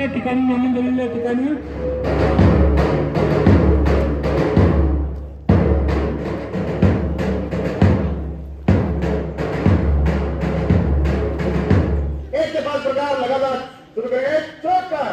आपल्या ठिकाणी नेमून दिलेल्या ठिकाणी एक से 5 प्रकार लगातार शुरू करेंगे। चौका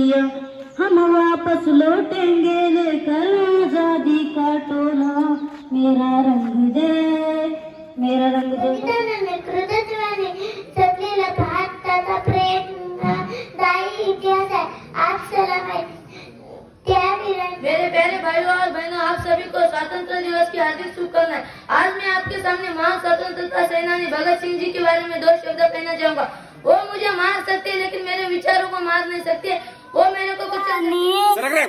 दिया, हम वापस लौटेंगे लेकर आजादी का टोला, मेरा रंग दे, मेरा रंग दे. कृतज्ञाने सजलेला भारताचा प्रेरणादायी इतिहास है. आज सलाम है त्या वीरांना. मेरे प्यारे भाइयों और बहनों, आप सभी को स्वतंत्रता दिवस की हार्दिक शुभकामनाएं. आज मैं आपके सामने महान स्वतंत्रता सेनानी भगत सिंह जी के बारे में 2 शब्द कहना चाहूंगा. वो मुझे मार सकते लेकिन मेरे विचारों को मार नहीं सकते. वो मेरे को कुछ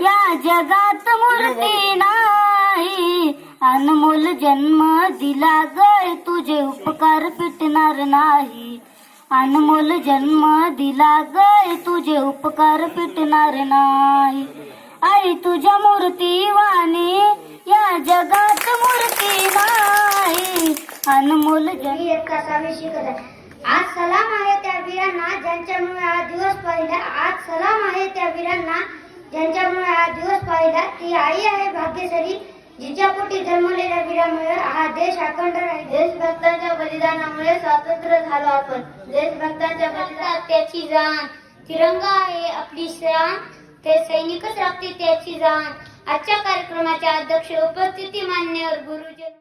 या जगात मूर्ती नाही, अनमोल जन्म दिला गय, तुझे उपकार फिटणार नाही. अनमोल जन्म दिला गय, तुझे उपकार फिटणार नाही. आई तुझ्या मूर्ती वाणी या जगात मूर्ती नाही, अनमोल जन्म. इयत्ता 6वी शिकत आहे. आज सलाम आहे त्या वीरांना ज्यांच्यामुळे हा दिवस पाहिला. आज सलाम आहे त्या वीरांना ज्यांच्यामुळे हा दिवस पाहिला. ती आई आहे भाग्यश्री, जिच्या पोटी जन्मलेल्या वीरामुळे हा देश अखंड राहील. देशभक्तांच्या बलिदानामुळे स्वातंत्र्य झालो आपण. देशभक्तांच्या बलिदानात त्याची जाण. तिरंगा आहे आपली शान, ते सैनिकच राखते त्याची जाण. आजच्या कार्यक्रमाच्या अध्यक्ष उपस्थिती मान्यवर गुरुजन.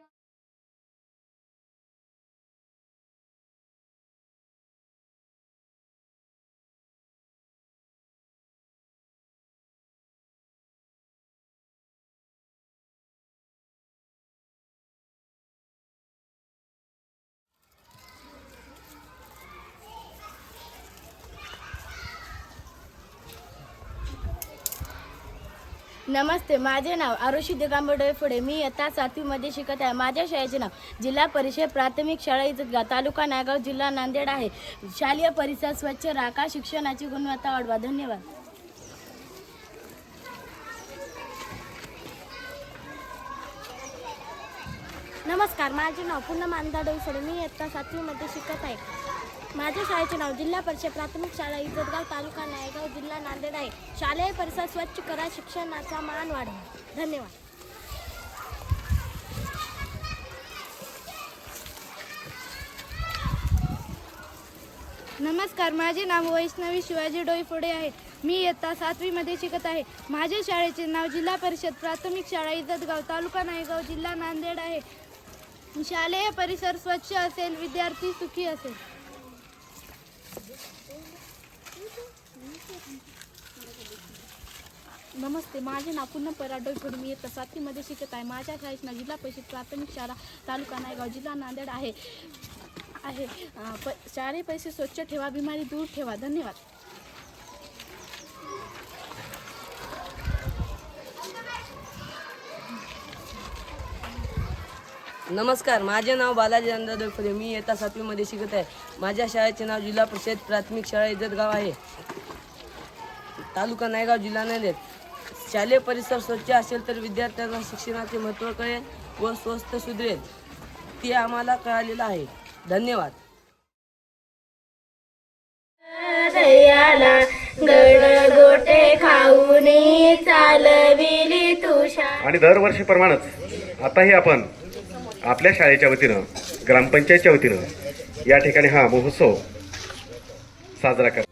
नमस्ते, माझे नाव आरुषी दिगंबर डोईफोडे. मी इयत्ता 7वी मध्ये शिकत आहे. माझ्या शाळेचे नाव जिल्हा परिषद प्राथमिक शाळा इजतगाव, तालुका नायगाव, जिल्हा नांदेड आहे. शालेय परिसर स्वच्छ राखा, शिक्षणाची गुणवत्ता वाढवा. धन्यवाद. नमस्कार, माझे नाव पूनम आनंदा डोईफोडे. मी इयत्ता 7वी मध्ये शिकत आहे. माझ्या शाळेचे नाव जिल्हा परिषद प्राथमिक शाळा इजतगाव, तालुका नायगाव, जिल्हा नांदेड आहे. शालेय परिसर स्वच्छ करा, शिक्षणाचा मान वाढवा. धन्यवाद. नमस्कार, माझे नाव वैष्णवी शिवाजी डोईफोडे आहे. मी इयत्ता 7वी मध्ये शिकत आहे. माझ्या शाळेचे नाव जिल्हा परिषद प्राथमिक शाळा इजतगाव, तालुका नायगाव, जिल्हा नांदेड आहे. शालेय परिसर स्वच्छ असेल, विद्यार्थी सुखी असेल. नमस्ते, माझे नाव पूनम पराड डोईफोडे. मी इयत्ता 7वी मध्ये शिकत आहे. माझ्या शाळेचे नाव जिल्हा परिषद प्राथमिक शाळा तालुका नायगाव, जिल्हा नांदेड आहे. शालेय परिसर स्वच्छ ठेवा, बिमारी दूर ठेवा. धन्यवाद. नमस्कार, माझे नाव बालाजी आनंद डोईफोडे. मी इयत्ता 7वी मध्ये शिकत आहे. माझ्या शाळेचे नाव जिल्हा परिषद प्राथमिक शाळा इजतगाव आहे, तालुका नायगाव, जिल्हा नांदेड. शालेय परिसर स्वच्छ असेल तर विद्यार्थ्यांना शिक्षणाचे महत्त्व कळेल व स्वस्थ सुधरेल, ते आम्हाला कळालेलं आहे. धन्यवाद. गडगोटे खाऊनी चालविली तुषा. आणि दरवर्षीप्रमाणेच आताही आपण आपल्या शाळेच्या वतीनं, ग्रामपंचायतच्या वतीनं या ठिकाणी हा महोत्सव साजरा करतो.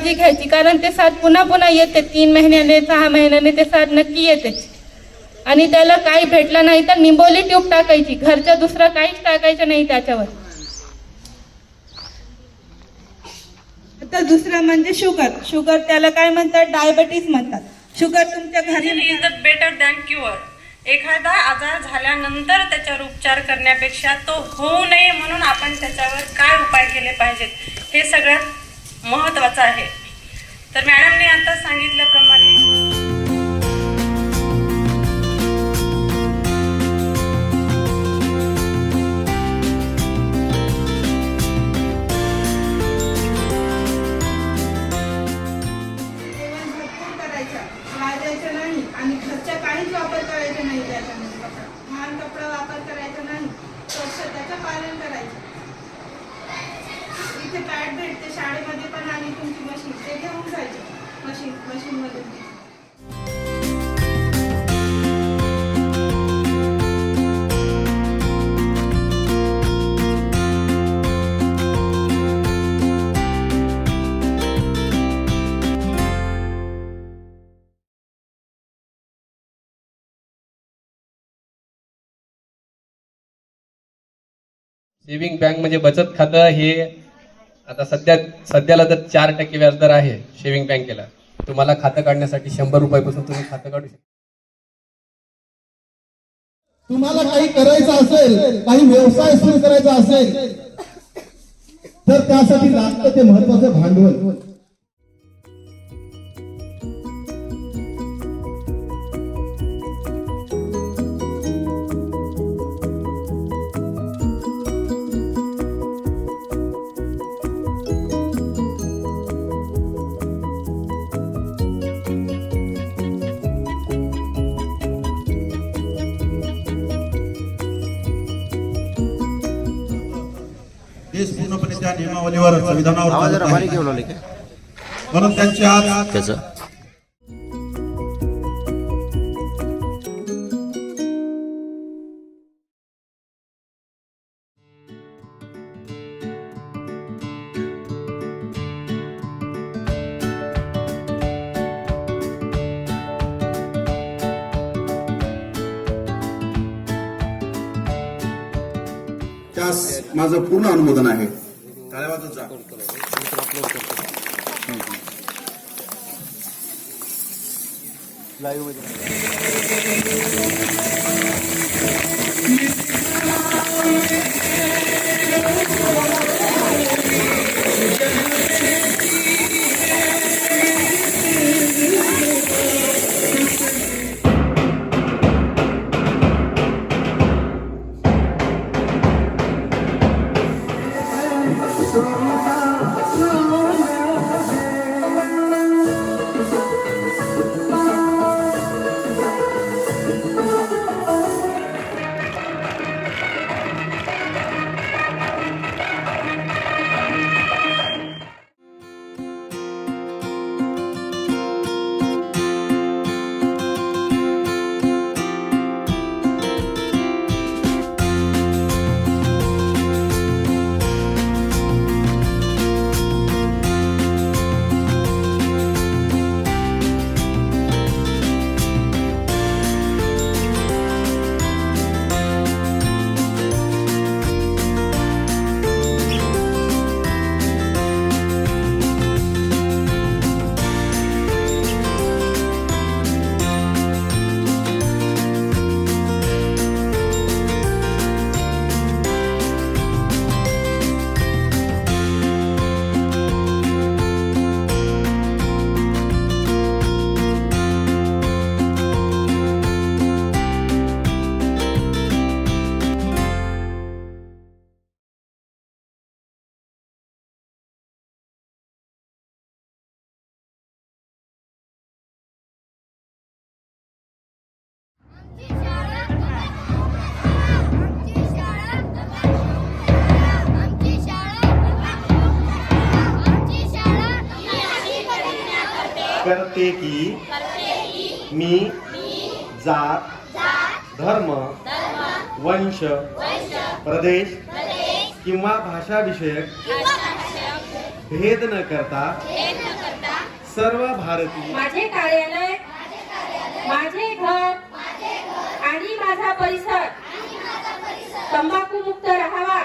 काळजी घ्यायची, कारण ते साथ पुन्हा पुन्हा येते, 3 महिन्याने 6 महिन्याने ते साथ नक्की येते. आणि त्याला काही भेटलं नाही तर निंबोली ट्यूब टाकायची, घरचं दुसरं काहीच टाकायचं नाही त्याच्यावर. आता दुसरं म्हणजे शुगर त्याला काय म्हणतात, डायबिटीस म्हणतात. शुगर तुमच्या घरी is the better than cure. एखादा आजार झाल्यानंतर त्याच्यावर उपचार करण्यापेक्षा तो होऊ नये म्हणून आपण त्याच्यावर काय उपाय केले पाहिजेत हे सगळ्यात महत्त्वाचं आहे. तर मॅडमने आता सांगितल्याप्रमाणे वाजायचं नाही आणि घरचा काहीच वापर करायचा नाही. त्याच्यामध्ये घाण कपडा वापर करायचा नाही, स्वच्छतेचं पालन करायचं. इथे पॅड भेटते शाळेमध्ये पण आणि तुमची मशीन ते घेऊन जायचं मशीनमध्ये. सेव्हिंग बँक म्हणजे बचत खातं हे आता सध्याला तर 4% व्याजदर आहे सेव्हिंग बँकेला. तुम्हाला खातं काढण्यासाठी 100 रुपयापासून तुम्ही खातं काढू शकता. तुम्हाला काही करायचं असेल, काही व्यवसाय सुरू करायचा असेल तर त्यासाठी लागतं ते महत्वाचं भांडवल. देश पूर्णपणे त्या नियमावलीवर संविधानावर म्हणून त्यांचे आज त्यास माझं पूर्ण अनुमोदन आहे. करते की मी जात धर्म वंश प्रदेश किंवा भाषा विषयक भेद न करता सर्व भारतीय माझे कार्यालय, माझे घर आणि माझा परिसर तंबाखू मुक्त राहावा